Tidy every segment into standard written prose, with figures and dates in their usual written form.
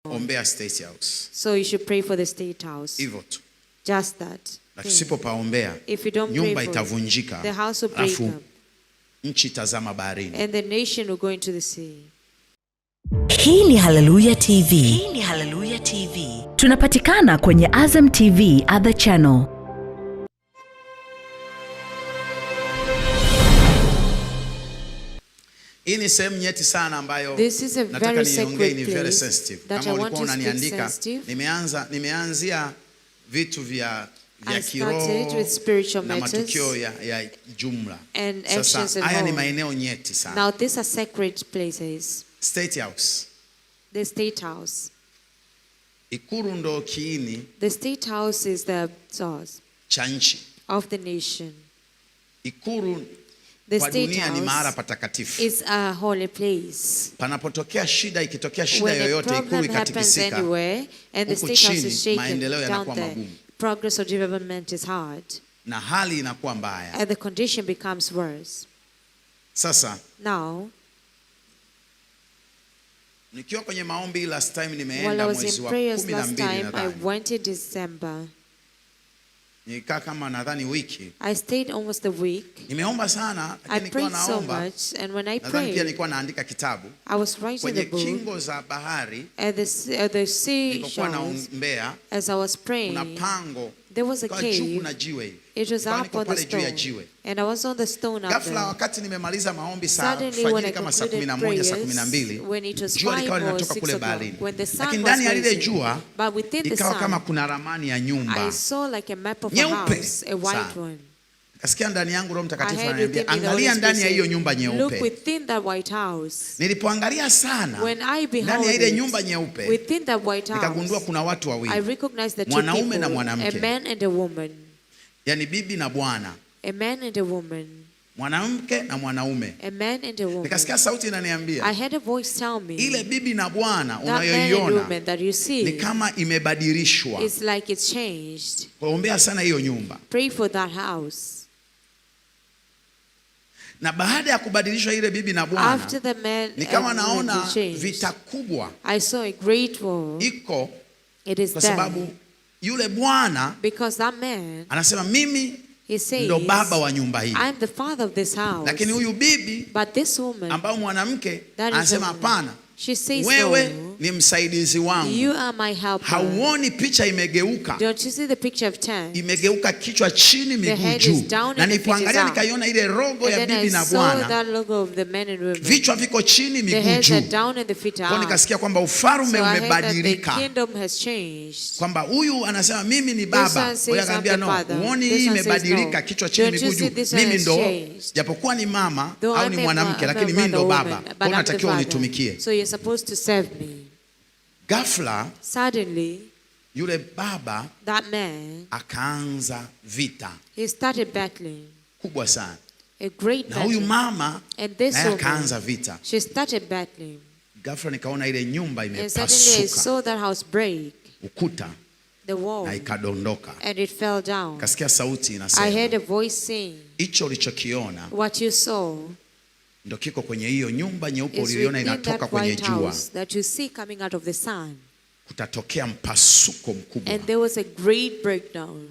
Ombea State House. So you should pray for the State House. Hivyo tu. Just that. Na tusipopaombea, If you don't nyumba pray for itavunjika. the house will break up. Nchi tazama baharini. And the nation will go into the sea. Hii ni Hallelujah TV. Hii ni Hallelujah TV. Tunapatikana kwenye Azam TV other channel. Hii ni sehemu nyeti sana ambayo nataka niongee, ni very sensitive. Kama ulikuwa unaniandika, nimeanzia vitu vya kiroho na matukio ya jumla. Sasa haya ni maeneo nyeti sana. Now these are sacred places. State House. The State House. Ikulu ndo kiini. The State House is the source cha nchi of the nation. Ikulu the kwa dunia ni mahali patakatifu. Is a holy place. Panapotokea shida, ikitokea shida yoyote, ikulu ikatikisika, and the State House is shaken, maendeleo yanakuwa magumu. Progress of development is hard. Na hali inakuwa mbaya. And the condition becomes worse. Sasa now, nikiwa kwenye maombi last time, nimeenda mwezi wa 12 I went in December. Nikaa kama nadhani wiki. I stayed almost a week. Nimeomba sana, lakini nilikuwa naomba. So much, and when I prayed, pia nilikuwa naandika kitabu. I was writing the book. Kwenye kingo za bahari. At the sea shores. As I was praying. Kuna pango. There was a cave. It was up on the stone. And I was on the stone up there. Wakati nimemaliza maombi fajiri kama saa 11 saa 12, jua likawa linatoka kule baharini. Lakini ndani ya lile jua ikawa kama kuna ramani ya nyumba. I saw like a map of a house, a white one. Kasikia ndani yangu Roho Mtakatifu ananiambia, angalia ndani ya hiyo nyumba nyeupe. Look within that white house. Nilipoangalia sana ndani ya ile nyumba nyeupe, within that white house, nikagundua kuna watu wawili. I recognized the two mwanaume na people, mwanamke. a man and a woman. Yani bibi na bwana. A man and a woman. Mwanamke na mwanaume. A man and a woman. Nikasikia sauti inaniambia, I had a voice tell me, ile bibi na bwana unayoiona ni kama imebadilishwa. It's like it's changed. Ombea sana hiyo nyumba. Pray for that house. Na baada ya kubadilishwa ile bibi na bwana, ni kama naona vita kubwa. I saw a great war. Iko kwa sababu yule bwana anasema mimi ndo baba wa nyumba hii. I'm the father of this house. Lakini huyu bibi ambao mwanamke anasema hapana, wewe ni msaidizi wangu. You are my helper. Hauoni picha imegeuka? Don't you see the picture of ten? Imegeuka kichwa chini miguu juu. Na nilipoangalia nikaiona ile logo ya bibi na bwana. Vichwa viko chini miguu juu. Kwa nikasikia kwamba ufalme umebadilika. Kwamba huyu anasema mimi ni baba. Huyu akaniambia no, uoni hii imebadilika kichwa chini miguu juu. Mimi ndo, japokuwa ni mama au ni mwanamke, lakini mimi ndo baba. Kwa natakiwa unitumikie. So you're supposed to serve me. Ghafla, suddenly, yule baba that man akaanza vita. He started battling. Kubwa sana. A great battle. Na huyu mama naye akaanza vita. She started battling. Ghafla nikaona ile nyumba imepasuka. And suddenly I saw that house break. Ukuta. The wall. Na ikadondoka. And it fell down. Kasikia sauti inasema, I heard a voice saying, hicho ulichokiona, what you saw, ndo kiko kwenye hiyo nyumba nyeupe uliona inatoka kwenye jua. That you see coming out of the sun. Kutatokea mpasuko mkubwa. And there was a great breakdown.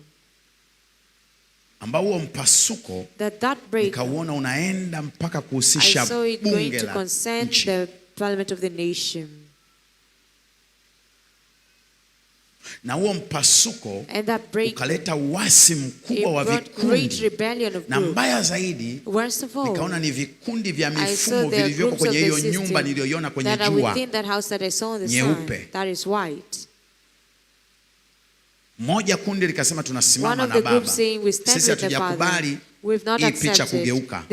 Ambao huo mpasuko nikauona unaenda mpaka kuhusisha bunge la nchi. The parliament of the nation. Na huo mpasuko ukaleta uasi mkubwa wa vikundi. Na mbaya zaidi, nikaona ni vikundi vya mifumo vilivyoko kwenye hiyo nyumba niliyoiona kwenye jua nyeupe. Moja kundi likasema tunasimama na baba, sisi hatujakubali hii picha kugeuka.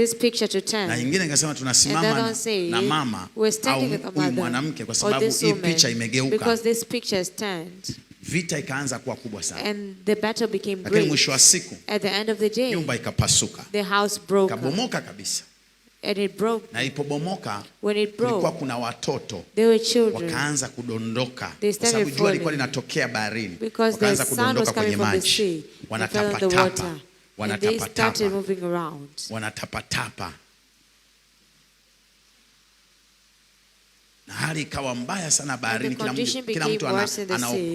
Na nyingine ikasema tunasimama na mama au huyu mwanamke kwa sababu hii picha imegeuka. Vita ikaanza kuwa kubwa sana. And the battle became great. Lakini mwisho wa siku, at the end of the day, nyumba ikapasuka. The house broke. Kabomoka kabisa. And it broke. Na ilipobomoka, kulikuwa kuna watoto. There were children. Wakaanza kudondoka. Kwa sababu jua lilikuwa linatokea baharini. Wakaanza kudondoka kwenye maji. Wanatapatapa. Wanatapatapa. Na hali ikawa mbaya sana baharini, kila mtu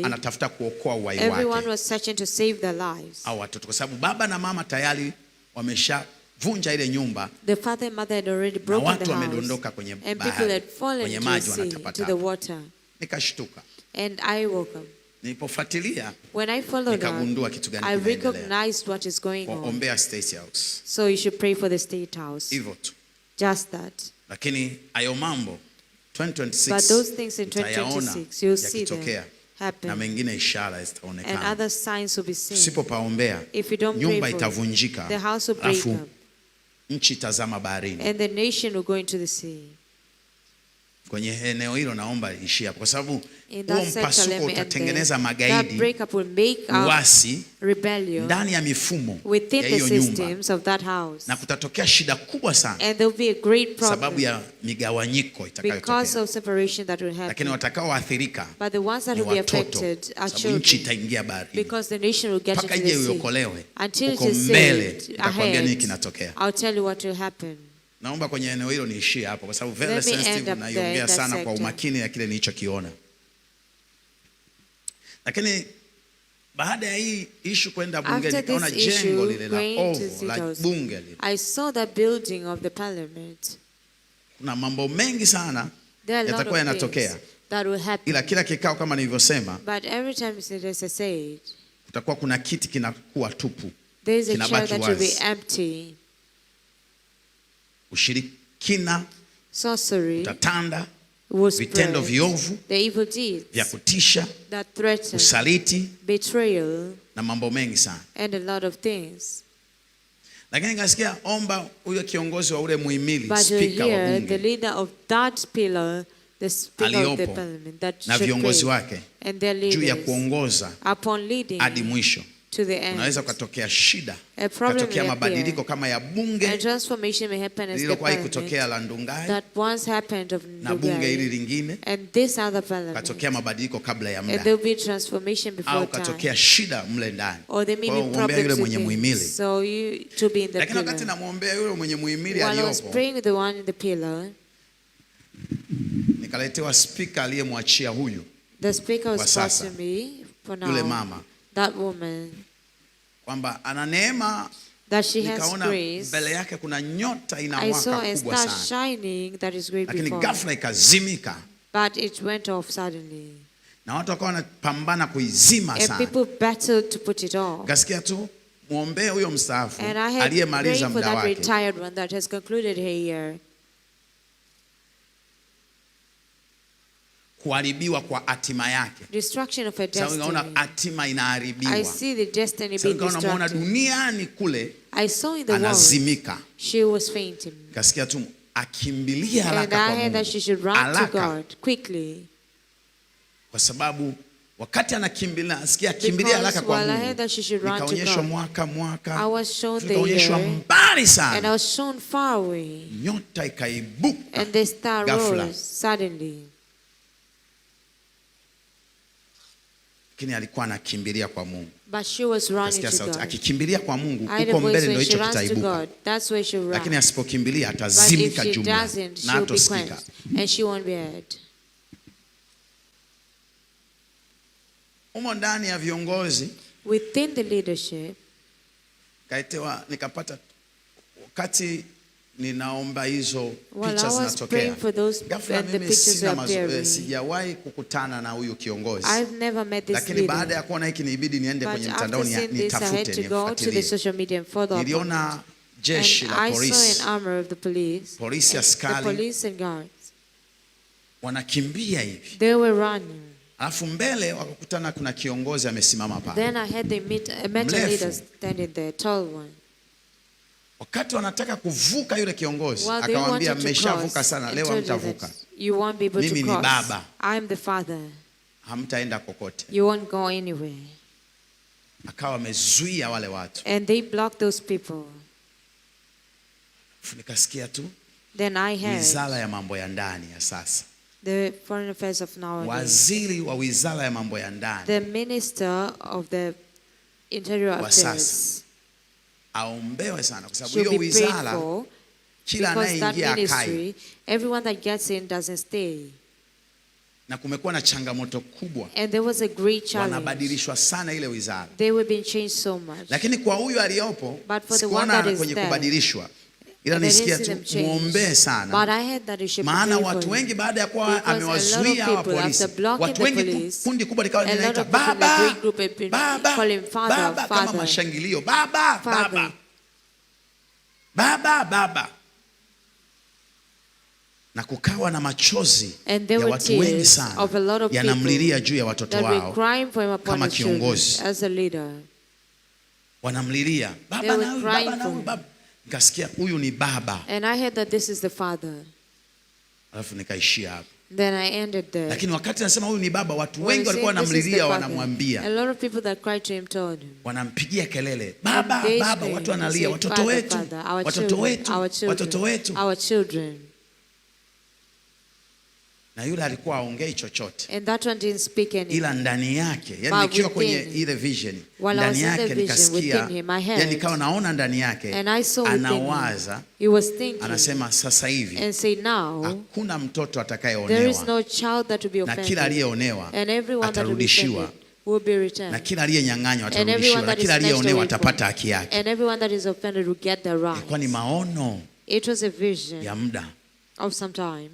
anatafuta kuokoa uhai wake. Everyone was searching to save their lives. Au watoto, kwa sababu baba na mama tayari wameshavunja ile nyumba. The father and mother had already broken the house. Na watu wamedondoka kwenye bahari, and people had fallen into the water. Nikashtuka. And I woke up. Nilipofuatilia, when I followed nikagundua kitu gani I recognized what is going on. Ombea State House. So you should pray for the State House. Hivyo tu. Just that. Lakini hayo mambo 2026, but those things in 2026 you'll see them happen. Na mengine ishara zitaonekana. And other signs will be seen. Usipopaombea, if you don't nyumba pray itavunjika. the house will break up. Nchi tazama baharini. And the nation will go into the sea. Kwenye eneo hilo naomba ishia hapo, kwa sababu huo mpasuko utatengeneza magaidi, uasi ndani ya mifumo ya hiyo nyumba, na kutatokea shida kubwa sana sababu ya migawanyiko itakayotokea. Lakini watakaoathirika ni watoto, sababu nchi itaingia baharini. Mpaka ije uokolewe, uko mbele, nitakwambia nini kinatokea. Naomba kwenye eneo hilo niishie hapo, kwa sababu very sensitive, naiongea sana kwa umakini ya kile nilichokiona. Lakini baada ya hii issue kwenda bunge, nikaona jengo lile la Oval la bunge lile. I saw the building of the parliament. Kuna mambo mengi sana yatakuwa yanatokea, ila kila kikao kama nilivyosema, but every time it is said, kutakuwa kuna kiti kinakuwa tupu, kinabaki wazi. Ushirikina, sorcery, utatanda, vitendo viovu vya kutisha, usaliti, betrayal, na mambo mengi sana. And a lot of things. Lakini nikasikia omba huyo kiongozi wa ule muhimili, speaker wa bunge, the leader of that pillar, the speaker of the parliament, that na viongozi wake juu ya kuongoza hadi mwisho. Unaweza kutokea shida, kutokea mabadiliko kama ya bunge lililokuwa kutokea la Ndungai, na bunge hili lingine, kutokea mabadiliko kabla ya muda, au kutokea shida mle ndani. Ombea yule mwenye muhimili. Lakini wakati namwombea yule mwenye muhimili aliyopo, nikaletewa speaker aliyemwachia huyu, kwa sasa, yule mama, that woman, kwamba ana neema, nikaona mbele yake kuna nyota inawaka kubwa sana, lakini ghafla ikazimika, but it went off suddenly, na watu wakawa wanapambana kuizima sana, and people battled to put it off. Kasikia tu muombe huyo mstaafu aliyemaliza muda wake, retired one that has concluded her year. Kuharibiwa kwa hatima yake. Destruction of a destiny. Unaona hatima inaharibiwa. I see the destiny being destroyed. Unaona duniani kule, I saw in the anazimika. World, she was fainting. Kasikia tu akimbilia haraka kwa Mungu. And I heard that she should run to God quickly. Kwa sababu wakati anakimbilia, asikia kimbilia haraka kwa Mungu. Nikaonyeshwa mwaka. I was shown the year. Mbali sana. And I was shown far away. Nyota ikaibuka. And the star rose suddenly. Lakini alikuwa anakimbilia kwa Mungu. But she was running to God. Akikimbilia kwa Mungu, uko mbele ndio hicho kitaibuka. That's where she runs. Lakini asipokimbilia atazimika jumla na hatosikika. And she won't be heard. Umo ndani ya viongozi, within the leadership, kaitewa nikapata wakati ninaomba hizo picha zinatokea. Ghafla mimi sijawahi kukutana na huyu kiongozi. Lakini baada ya kuona hiki nibidi niende kwenye mtandao nitafute, nifuatilie. Niliona jeshi la polisi. Polisi askari wanakimbia hivi. They were running. Alafu mbele wakakutana kuna kiongozi amesimama pale. Then I had the leader standing there, tall one. Wakati wanataka kuvuka yule kiongozi, akawaambia mmeshavuka sana, leo hamtavuka. Mimi ni baba. I am the father. Hamtaenda kokote. You won't go anywhere. Akawa amezuia wale watu. And they blocked those people. Nikasikia tu. Then I heard. Wizara ya mambo ya ndani ya sasa. The foreign affairs of nowadays. Waziri wa wizara ya mambo ya ndani. The minister of the interior affairs. Aombewe sana kwa sababu hiyo wizara kila anayeingia akai. Everyone that gets in doesn't stay. Na kumekuwa na changamoto kubwa. And there was a great challenge. Wanabadilishwa sana ile wizara. They were being changed so much. Lakini kwa huyu aliyopo, sikuona kwenye kubadilishwa. Ila nisikia tu muombe sana. Maana watu wengi baada ya kuwa amewazuia hawa polisi, watu wengi kundi kubwa likawa linaita baba, baba, baba, kama mashangilio, baba, baba, baba, baba. Na kukawa na machozi ya watu wengi sana yanamlilia juu ya watoto wao kama kiongozi. Wanamlilia baba na huyu, baba na huyu, baba. Nikasikia huyu ni baba. And I heard that this is the father. Alafu nikaishia hapo. Then I ended there. Lakini wakati nasema huyu ni baba, watu wengi walikuwa wanamlilia, wanamwambia. A lot of people that cried to him told him. Wanampigia kelele, baba, baba, watu wanalia, watoto wetu, watoto wetu, watoto wetu. Our children. Na yule alikuwa aongei chochote. And that one didn't speak anything. Ila ndani yake, yani nikiwa kwenye ile vision, ndani yake nikasikia, yani nikawa naona ndani yake, anawaza, anasema sasa hivi, hakuna mtoto atakayeonewa, na kila aliyeonewa atarudishiwa, na kila aliyenyang'anywa atarudishiwa, na kila aliyeonewa atapata haki yake. Ilikuwa ni maono ya muda of some time.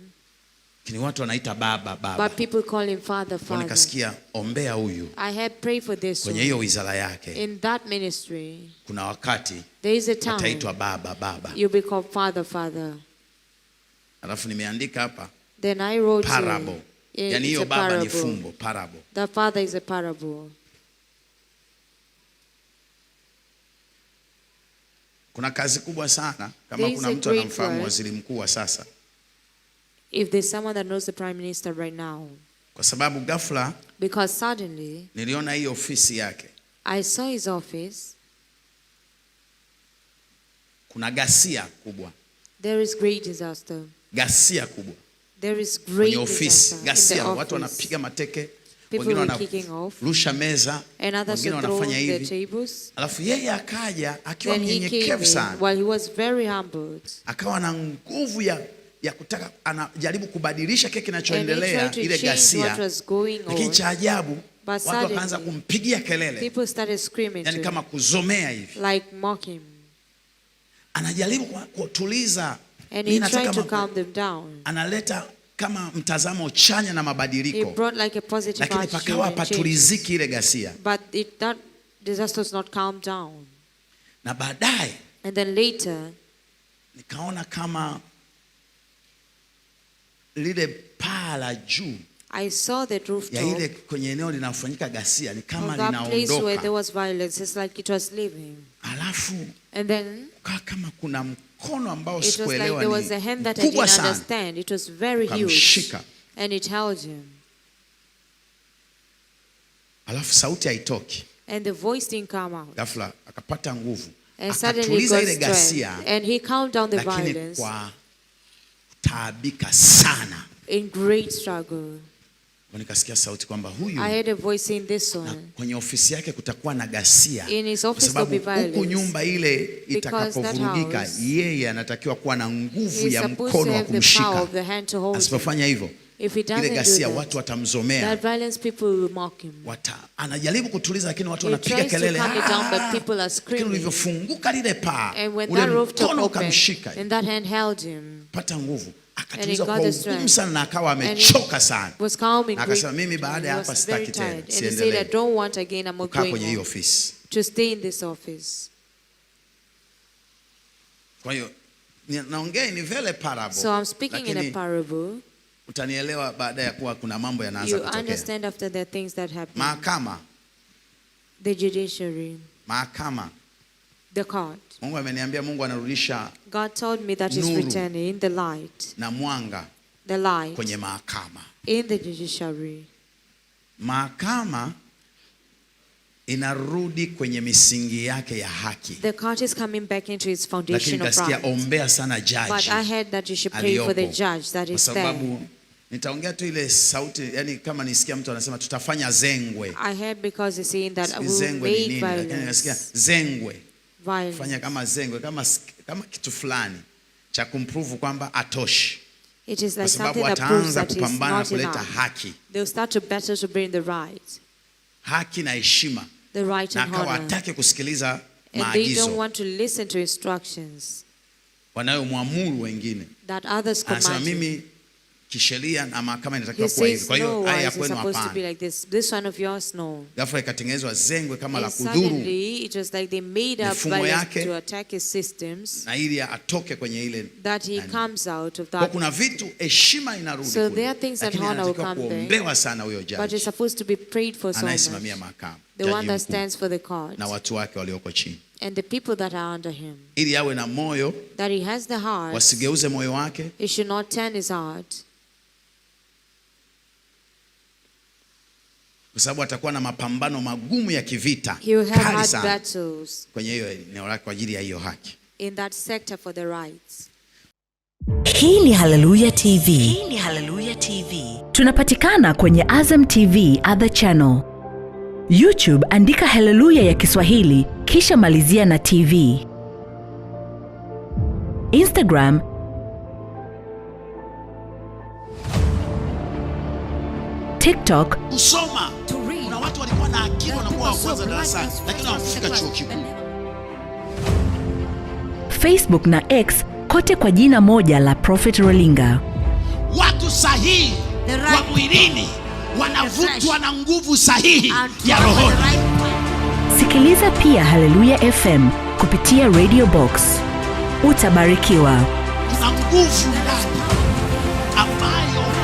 Kini watu wanaita baba, baba. But people call him father, father. Nikasikia ombea huyu. I had prayed for this. Kwenye hiyo wizara yake. In that ministry. Kuna wakati. There is a time. Ataitwa baba, baba. You'll be called father, father. Alafu nimeandika hapa. Then I wrote parable. Yani hiyo baba ni fumbo, parable. The father is a parable. Kuna kazi kubwa sana kama kuna mtu anamfahamu waziri mkuu wa sasa. If there's someone that knows the prime minister right now. Kwa sababu ghafla, because suddenly, niliona hii ofisi yake. I saw his office. Kuna ghasia kubwa. There is great disaster. Ghasia kubwa. There is great disaster. Ghasia, watu wanapiga mateke, wengine wanarusha meza, wengine wanafanya hivi. Alafu yeye akaja akiwa mnyenyekevu sana. While he was very humbled. Akawa na nguvu ya kutaka, anajaribu kubadilisha kile kinachoendelea, ile ghasia. Lakini cha ajabu, watu wakaanza kumpigia kelele. Yani kama kuzomea hivi. Like mock him. Anajaribu kutuliza. And he tried to calm them down. Analeta kama mtazamo chanya na mabadiliko. He brought like a positive attitude. Lakini pakawa patuliziki ile ghasia. But that disaster was not calmed down. Na baadaye, and then later, nikaona kama lile paa la juu, I saw the rooftop ya ile kwenye eneo linafanyika ghasia ni kama linaondoka. Place where there was violence, it's like it was leaving. Alafu and then kama kuna mkono ambao sikuelewa ni. It was like there was a hand that I didn't understand. It was very huge. And it held him. Alafu sauti haitoki. And the voice didn't come out. Ghafla akapata nguvu. And suddenly he got strength. And he calmed down the violence. Kwa taabika sana. In great struggle. Nikasikia sauti kwamba huyu, I heard a voice saying this one. Kwenye ofisi yake kutakuwa na ghasia. In his office there will be violence. Huku nyumba ile itakapovurugika, yeye anatakiwa kuwa na nguvu ya mkono wa kumshika. Asipofanya hivyo, ile ghasia watu watamzomea. That violence people will mock him. Anajaribu kutuliza, lakini watu wanapiga kelele. Lakini ulivyofunguka lile paa, ule mkono ukamshika. And that hand held him. Pata nguvu. Akatuliza kwa ugumu sana na akawa amechoka sana. Akasema mimi baada ya hapa sitaki tena. Siendelee. Kukaa kwenye hii ofisi. To stay in this office. Kwa hiyo naongea ni vile parable. So I'm speaking in a parable. Utanielewa baada ya kuwa kuna mambo yanaanza kutokea. You understand after the things that happen. Mahakama. The judiciary. Mahakama. The court. Mungu ameniambia Mungu anarudisha. God told me that he's returning the light. Na mwanga. The light. Kwenye mahakama. In the judiciary. Mahakama inarudi kwenye misingi yake ya haki. The court is coming back into its foundation of right. Ombea sana judge. But I heard that you should pray for the judge that is there. Sababu nitaongea tu ile sauti, yani kama nisikia mtu anasema tutafanya zengwe. I heard because he's saying that we will make violence. Lakini nasikia zengwe. Violence. Fanya kama zengwe, kama kitu fulani cha kumprove kwamba atoshi. It is like something that proves that it's not kuleta haki. They'll start to battle to bring the right. Haki na heshima. The right and honor. Hawataki kusikiliza maagizo. And they don't want to listen to instructions. Wanayomwamuru wengine. That others command. Mimi kisheria na mahakama inatakiwa kuwa hivi. Kwa hiyo haya kwenu hapana. This one of yours, no. Ghafla ikatengenezwa zengwe kama la kudhuru. Suddenly it was like they made up to attack his systems. Na ili atoke kwenye ile. That he comes out of that. Kwa kuna vitu heshima inarudi. So there are things that honor will come there. Kuombewa sana huyo judge. But it's supposed to be prayed for so much. Anayesimamia mahakama. The one that stands for the court. Na watu wake walioko chini. And the people that are under him. Ili awe na moyo. That he has the heart. Wasigeuze moyo wake. He should not turn his heart. Kwa sababu atakuwa na mapambano magumu ya kivita kali sana kwenye hiyo eneo lake kwa ajili ya hiyo haki. In that sector for the rights. Hii ni Hallelujah TV. Hii ni Hallelujah TV. Tunapatikana kwenye Azam TV Other Channel. YouTube andika Hallelujah ya Kiswahili kisha malizia na TV. Instagram TikTok kusoma. Kuna watu walikuwa na akili wanakuwa wa kwanza darasani lakini hawafika chuo kikuu. Facebook na X kote kwa jina moja la Prophet Rolinga. Watu sahihi wa mwilini wanavutwa na nguvu sahihi ya rohoni. Sikiliza pia Hallelujah FM kupitia Radio Box. Utabarikiwa. Kuna nguvu ndani ambayo